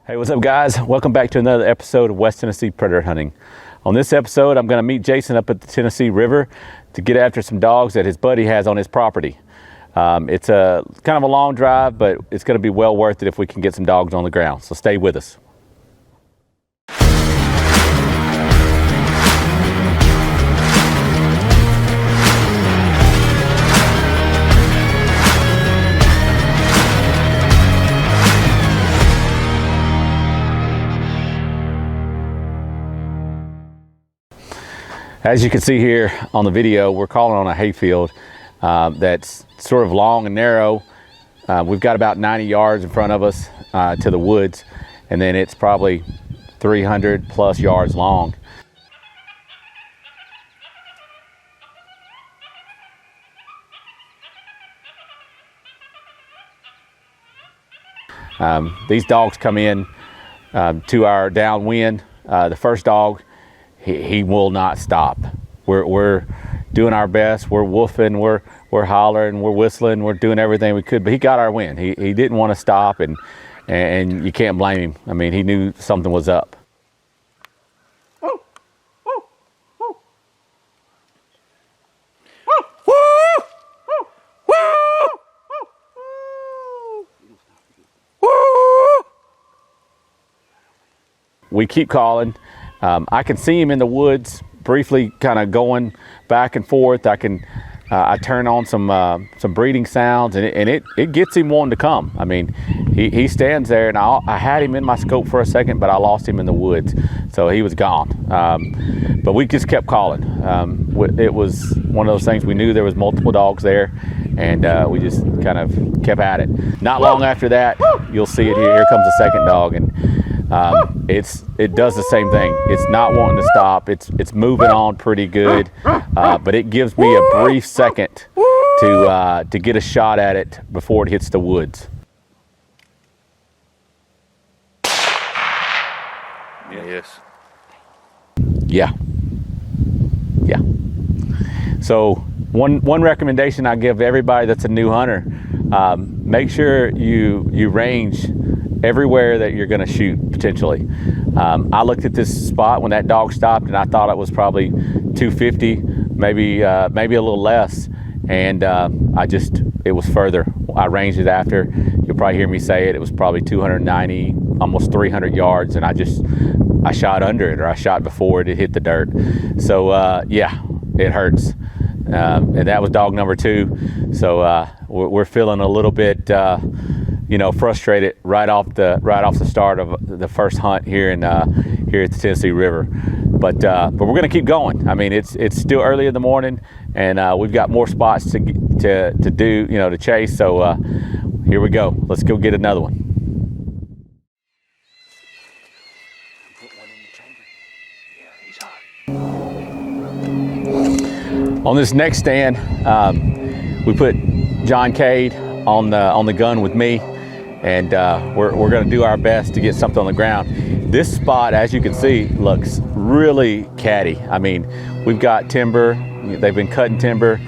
Hey, what's up guys? Welcome back to another episode of West Tennessee Predator Hunting. On this episode, I'm gonna meet Jason up at the Tennessee River to get after some dogs that his buddy has on his property. It's a kind of a long drive, but it's gonna be well worth it if we can get some dogs on the ground. So stay with us. As you can see here on the video, we're calling on a hayfield that's sort of long and narrow. We've got about 90 yards in front of us to the woods, and then it's probably 300 plus yards long. These dogs come in to our downwind. The first dog, he will not stop. We're doing our best. We're woofing, we're hollering, we're whistling, we're doing everything we could, but he got our wind. He didn't want to stop, and you can't blame him. I mean, he knew something was up. We keep calling. I can see him in the woods, briefly kind of going back and forth. I turn on some breeding sounds, and it gets him wanting to come. I mean, he stands there, and I had him in my scope for a second, but I lost him in the woods, so he was gone. But we just kept calling. It was one of those things. We knew there was multiple dogs there, and we just kind of kept at it. Not long after that, you'll see it here. Here comes the second dog, and it does the same thing. It's not wanting to stop. It's moving on pretty good, but it gives me a brief second to get a shot at it before it hits the woods. Yes. Yeah. So one recommendation I give everybody that's a new hunter: make sure you range everywhere that you're going to shoot potentially. I looked at this spot when that dog stopped, and I thought it was probably 250, maybe a little less, and it was further. I ranged it after. You'll probably hear me say it. It was probably 290, almost 300 yards, and I shot under it, or I shot before it hit the dirt. So yeah, it hurts. And that was dog number 2. So we're feeling a little bit frustrated right off the start of the first hunt here at the Tennessee River, but we're going to keep going. I mean, it's still early in the morning, and we've got more spots to do, to chase. So here we go. Let's go get another one. Put one in the chamber. Yeah, he's hot. On this next stand, we put John Cade on the gun with me. And we're going to do our best to get something on the ground. This spot, as you can see, looks really catty. I mean, we've got timber. They've been cutting timber.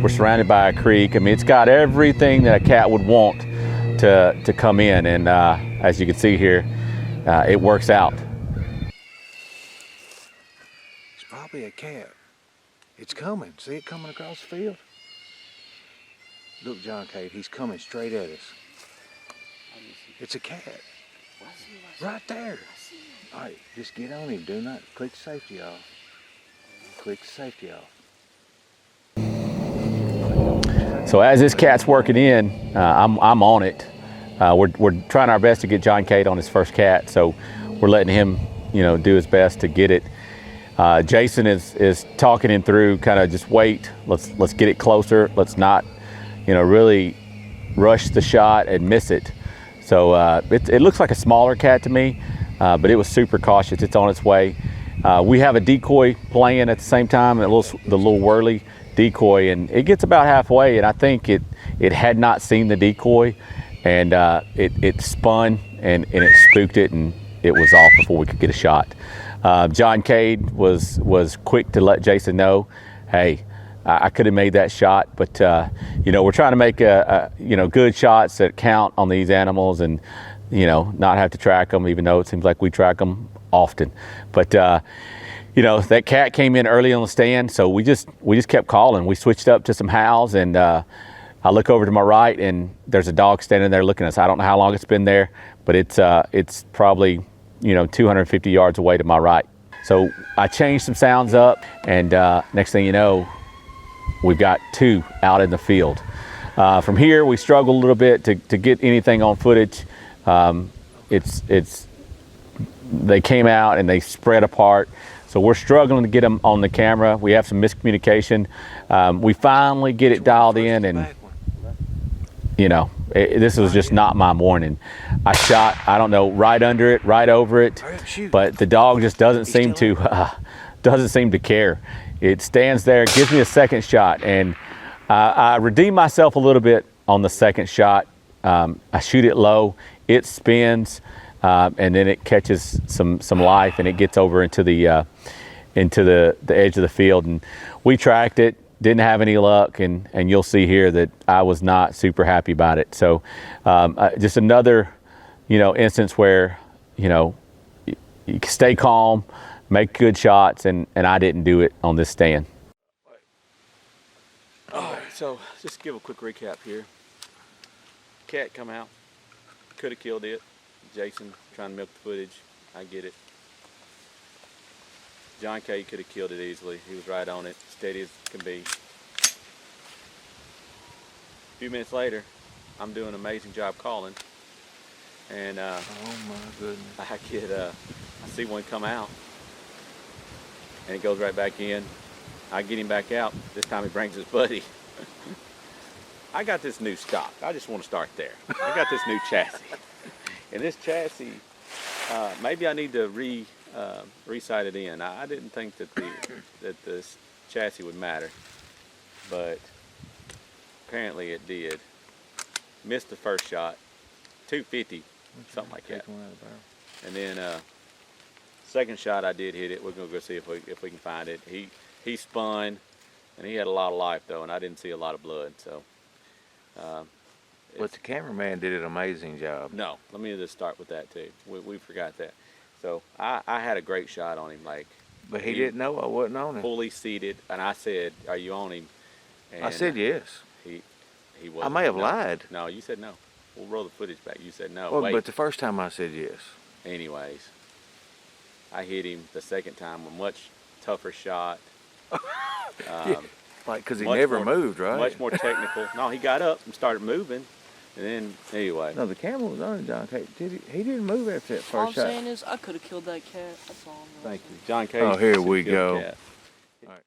We're surrounded by a creek. I mean, it's got everything that a cat would want to come in. And as you can see here, it works out. It's probably a cat. It's coming. See it coming across the field? Look, John Cade, he's coming straight at us. It's a cat. Right there. All right, just get on him. Do not click the safety off. Click the safety off. So as this cat's working in, I'm on it. We're trying our best to get John Cade on his first cat, so we're letting him, do his best to get it. Jason is talking him through, kind of just wait. Let's get it closer. Let's not, really rush the shot and miss it. So it looks like a smaller cat to me, but it was super cautious. It's on its way. We have a decoy playing at the same time, the little whirly decoy, and it gets about halfway, and I think it had not seen the decoy, and it spun and it spooked it, and it was off before we could get a shot. John Cade was quick to let Jason know, hey, I could have made that shot, but we're trying to make good shots that count on these animals, and you know, not have to track them, even though it seems like we track them often. But you know, that cat came in early on the stand, so we just kept calling. We switched up to some howls, and I look over to my right, and there's a dog standing there looking at us. I don't know how long it's been there, but it's probably, you know, 250 yards away to my right. So I changed some sounds up, and next thing you know, we've got 2 out in the field. From here, we struggled a little bit to get anything on footage. They came out and they spread apart. So we're struggling to get them on the camera. We have some miscommunication. We finally get it dialed in, and you know, this was just not my morning. I shot, I don't know, right under it, right over it, but the dog just doesn't seem to care. It stands there, gives me a second shot, and I redeem myself a little bit on the second shot. I shoot it low, it spins, and then it catches some life, and it gets over into the edge of the field, and we tracked it. Didn't have any luck, and you'll see here that I was not super happy about it. So just another, you know, instance where, you know, you stay calm, make good shots, and I didn't do it on this stand. All right, so just give a quick recap here. Cat come out, could have killed it. Jason trying to milk the footage, I get it. John K. could have killed it easily. He was right on it, steady as can be. A few minutes later, I'm doing an amazing job calling, and oh my goodness, I see one come out, and it goes right back in. I get him back out. This time he brings his buddy. I got this new stock. I just want to start there. I got this new chassis, and this chassis, maybe I need to re-sight it in. I didn't think that this chassis would matter, but apparently it did. Missed the first shot, 250, something like that. And then second shot I did hit it. We're gonna go see if we can find it. He spun, and he had a lot of life though, and I didn't see a lot of blood. So. But the cameraman did an amazing job. No, let me just start with that too. We forgot that. So I had a great shot on him, like. But he didn't know I wasn't on him. Fully seated, and I said, "Are you on him?" And I said yes. He wasn't. I may have lied. No, you said no. We'll roll the footage back. You said no. Well, wait. but the first time I said yes. Anyways, I hit him the second time, a much tougher shot. Yeah, like, because he never moved, right? Much more technical. No, he got up and started moving. And then, anyway. No, the camera was on John K. He didn't move after that first shot. All I'm saying is I could have killed that cat. That's all I'm Thank you. John K. Oh, here we go. Cat. All right.